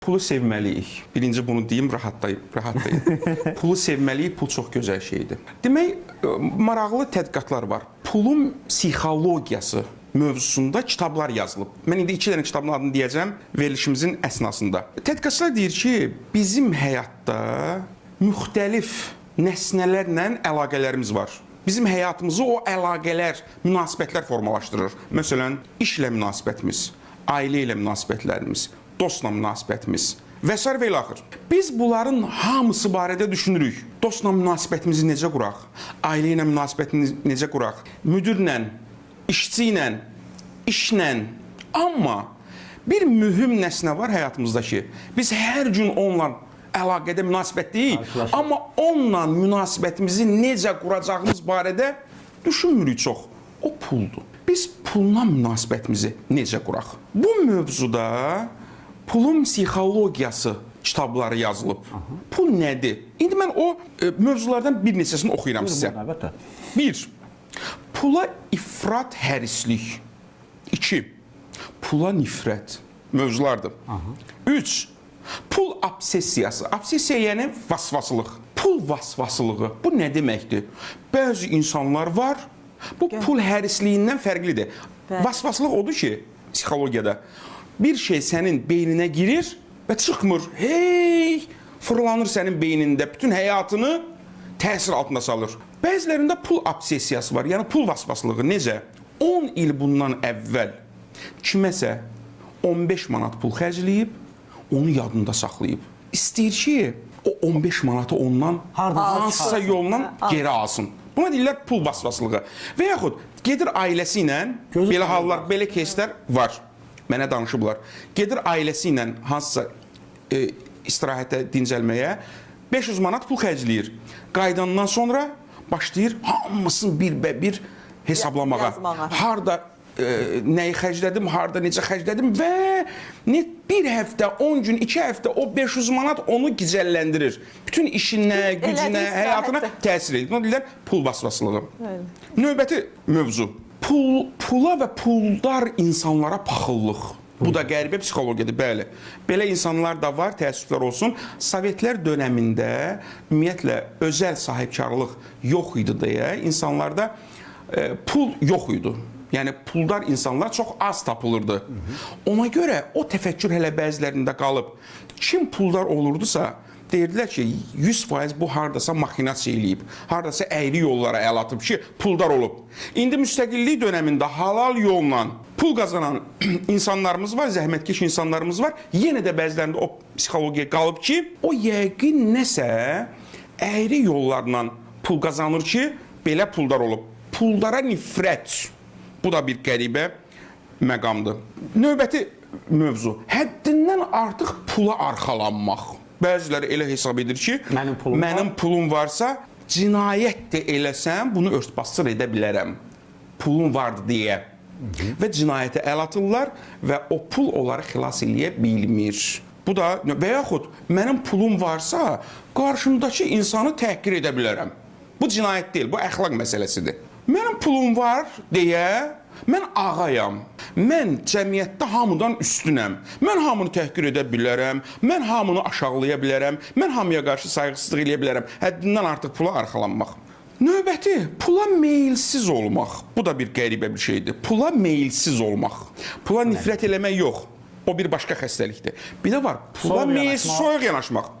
Pulu sevməliyik. Birinci bunu deyim, rahatlayım. Pulu sevməliyik, pul çox gözəl şeydir. Demək, maraqlı tədqiqatlar var. Pulun psixologiyası mövzusunda kitablar yazılıb. Mən indi 2 dənə kitabın adını deyəcəm verilişimizin əsnasında. Tədqiqatçılar deyir ki, bizim həyatda müxtəlif nəsnələrlə əlaqələrimiz var. Bizim həyatımızı o əlaqələr, münasibətlər formalaşdırır. Məsələn, işlə münasibətimiz, ailə ilə münasibətlərimiz, dostla münasibətimiz və s. və ilaxır. Biz bunların hamısı barədə düşünürük. Dostla münasibətimizi necə quraq? Ailə ilə münasibətimizi necə quraq? Müdirlə, işçi ilə, işlə. Amma bir mühüm nəsnə var həyatımızda ki, biz hər gün onunla əlaqədə münasibətliyik, amma onunla münasibətimizi necə quracağımız barədə düşünmürük çox. O puldur. Biz pulla münasibətimizi necə quraq? Bu mövzuda pulun psixologiyası kitabları yazılıb. Pul nədir? İndi mən o mövzulardan bir neçəsini oxuyuram sizə. 1. Pula ifrat hərislik. 2. Pula nifrət. Mövzulardır. 3. Pul obsessiyası. Obsessiya yəni vasvasılıq. Pul vasvasılığı. Bu nə deməkdir? Bəzi insanlar var, bu pul hərisliyindən fərqlidir. Vasvasılıq odur ki, psixologiyada bir şey sənin beyninə girir və çıxmır. Hey! Fırlanır sənin beynində, bütün həyatını təsir altında salır. Bəzilərində pul obsessiyası var, yəni pul vasvasılığı. Necə? 10 il bundan əvvəl kiməsə 15 manat pul xərcləyib, onu yadında saxlayıb. İstəyir ki, o 15 manatı ondan hansısa yolla geri alsın. Buna deyirlər pul vasvasılığı. Və yaxud gedir ailəsi ilə, belə hallar, belə keyslər var. Mənə danışıblar. Gedir ailəsi ilə hansısa istirahətə, dincəlməyə 500 manat pul xərcləyir. Qaydandan sonra başlayır hamısını bir hesablamağa. Harda nəyi xərclədim, harda necə xərclədim və bir həftə, 10 gün, 2 həftə o 500 manat onu gicəlləndirir. Bütün işinə, gücünə, həyatına təsir edir. Bunu deyirlər pul vasvasılığı. Növbəti mövzu. Pula və puldar insanlara paxıllıq. Bu da qəribə psixologiyadır, bəli. Belə insanlar da var, təəssüflər olsun. Sovetlər dönəmində ümumiyyətlə özəl sahibkarlıq yox idi deyə insanlarda pul yox idi. Yəni puldar insanlar çox az tapılırdı. Ona görə o təfəkkür hələ bəzilərində qalıb. Kim puldar olurdusa, deyirdilər ki, 100% bu hardasa maxinasiya eləyib, hardasa əyri yollara əl atıb ki, puldar olub. İndi müstəqillik dönəmində halal yolla pul qazanan insanlarımız var, zəhmətkeş insanlarımız var. Yenə də bəzilərində o psixologiya qalıb ki, o yəqin nəsə əyri yollarla pul qazanır ki, belə puldar olub. Puldara nifrət. Bu da bir qəribə məqamdır. Növbəti mövzu. Həddindən artıq pula arxalanmaq. Bəziləri elə hesab edir ki, mənim pulum varsa, cinayət də eləsəm, bunu örtbasdır edə bilərəm. Pulum vardı deyə. Və cinayətə əl atırlar və o pul onları xilas eləyə bilmir. Bu da, və yaxud, mənim pulum varsa, qarşımdakı insanı təhqir edə bilərəm. Bu cinayət deyil, bu əxlaq məsələsidir. Mənim pulum var deyə, mən ağayam, mən cəmiyyətdə hamıdan üstünəm, mən hamını təhqir edə bilərəm, mən hamını aşağılaya bilərəm, mən hamıya qarşı sayğısızlıq eləyə bilərəm, həddindən artıq pula arxalanmaq. Növbəti, pula meyilsiz olmaq, bu da bir qəribə bir şeydir. Pula meyilsiz olmaq, pula nifrət eləmək yox, o bir başqa xəstəlikdir. Bir də var, pula meyilsiz, soyuq yanaşmaq.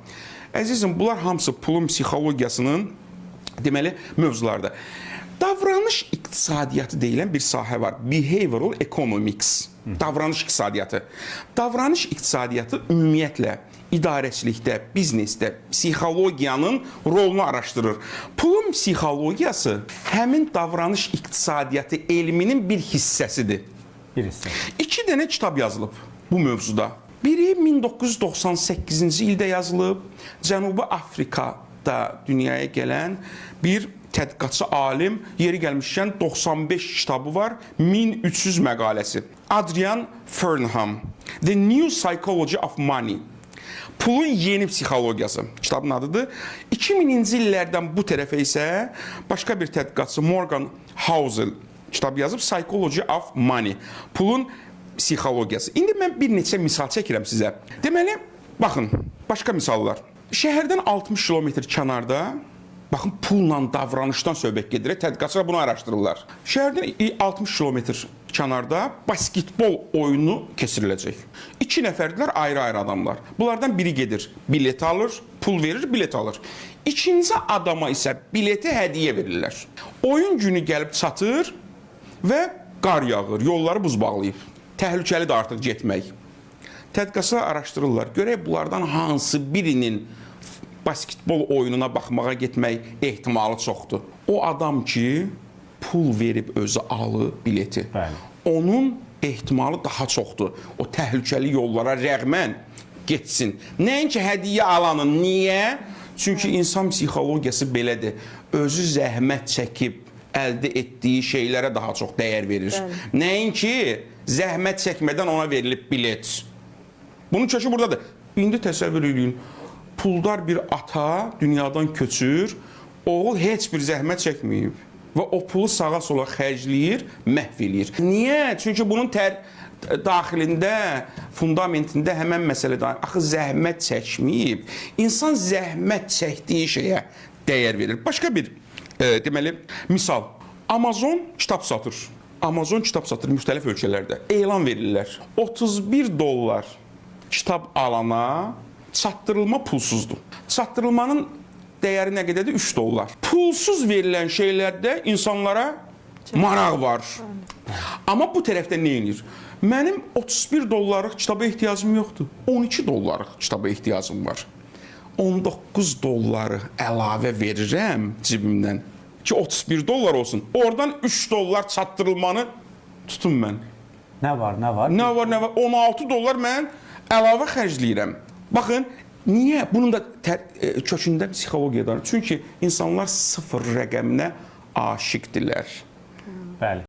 Əzizim, bunlar hamısı pulun psixologiyasının deməli mövzulardır. Davranış iqtisadiyyatı deyilən bir sahə var. Behavioral economics. Davranış iqtisadiyyatı. Davranış iqtisadiyyatı ümumiyyətlə idarəçilikdə, biznesdə psixologiyanın rolunu araşdırır. Pulun psixologiyası həmin davranış iqtisadiyyatı elminin bir hissəsidir. 2 dənə kitab yazılıb bu mövzuda. Biri 1998-ci ildə yazılıb, Cənubi Afrikada dünyaya gələn bir tədqiqatçı alim, yeri gəlmişkən 95 kitabı var, 1300 məqaləsi. Adrian Fernham, The New Psychology of Money. Pulun yeni psixologiyası kitabın adıdır. 2000-ci illərdən bu tərəfə isə başqa bir tədqiqatçı Morgan Housel kitab yazıb, Psychology of Money. Pulun psixologiyası. İndi mən bir neçə misal çəkirəm sizə. Deməli, Baxın, başqa misallar. Şəhərdən 60 kilometr kənarda, baxın, pulla davranışdan söhbət gedir. Tədqiqatçılar bunu araşdırırlar. Şəhərdən 60 kilometr kənarda basketbol oyunu keçiriləcək. 2 nəfərdirlər, ayrı-ayrı adamlar. Bunlardan biri gedir, bilet alır, pul verir, bilet alır. İkinci adama isə bileti hədiyyə verirlər. Oyun günü gəlib çatır və qar yağır, yolları buz bağlayıb. Təhlükəlidir artıq getmək. Tədqiqatçılar araşdırırlar. Görək bunlardan hansı birinin basketbol oyununa baxmağa getmək ehtimalı çoxdur. O adam ki, pul verib özü alıb bileti. Bəli. Onun ehtimalı daha çoxdur. O təhlükəli yollara rəğmən getsin. Nəinki hədiyyə alanın. Niyə? Çünki insan psixologiyası belədir. Özü zəhmət çəkib əldə etdiyi şeylərə daha çox dəyər verir. Nəinki zəhmət çəkmədən ona verilib bilet. Bunun kökü buradadır. İndi təsəvvür edin. Puldar bir ata dünyadan köçür, oğul heç bir zəhmət çəkməyib və o pulu sağa sola xərcləyir, məhv eləyir. Niyə? Çünki bunun daxilində, fundamentində həmən məsələdə axı zəhmət çəkməyib. İnsan zəhmət çəkdiyi şeyə dəyər verir. Başqa bir deməli misal. Amazon kitab satır. Amazon kitab satır müxtəlif ölkələrdə. Elan verirlər. 31 dollar kitab alana çatdırılma pulsuzdur. Çatdırılmanın dəyəri nə qədərdir? 3 dollar. Pulsuz verilən şeylərdə insanlara maraq var. Amma bu tərəfdə nə edir? Mənim 31 dollarlıq kitaba ehtiyacım yoxdur. 12 dollarlıq kitaba ehtiyacım var. 19 dolları əlavə verirəm cibimdən ki 31 dollar olsun. Oradan 3 dollar çatdırılmanı tutun mən. Nə var? Nə var? 16 dollar mən əlavə xərcləyirəm. Baxın, niyə? Bunun da kökündə psixologiyadan. Çünki insanlar sıfır rəqəminə aşiqdirlər. Bəli.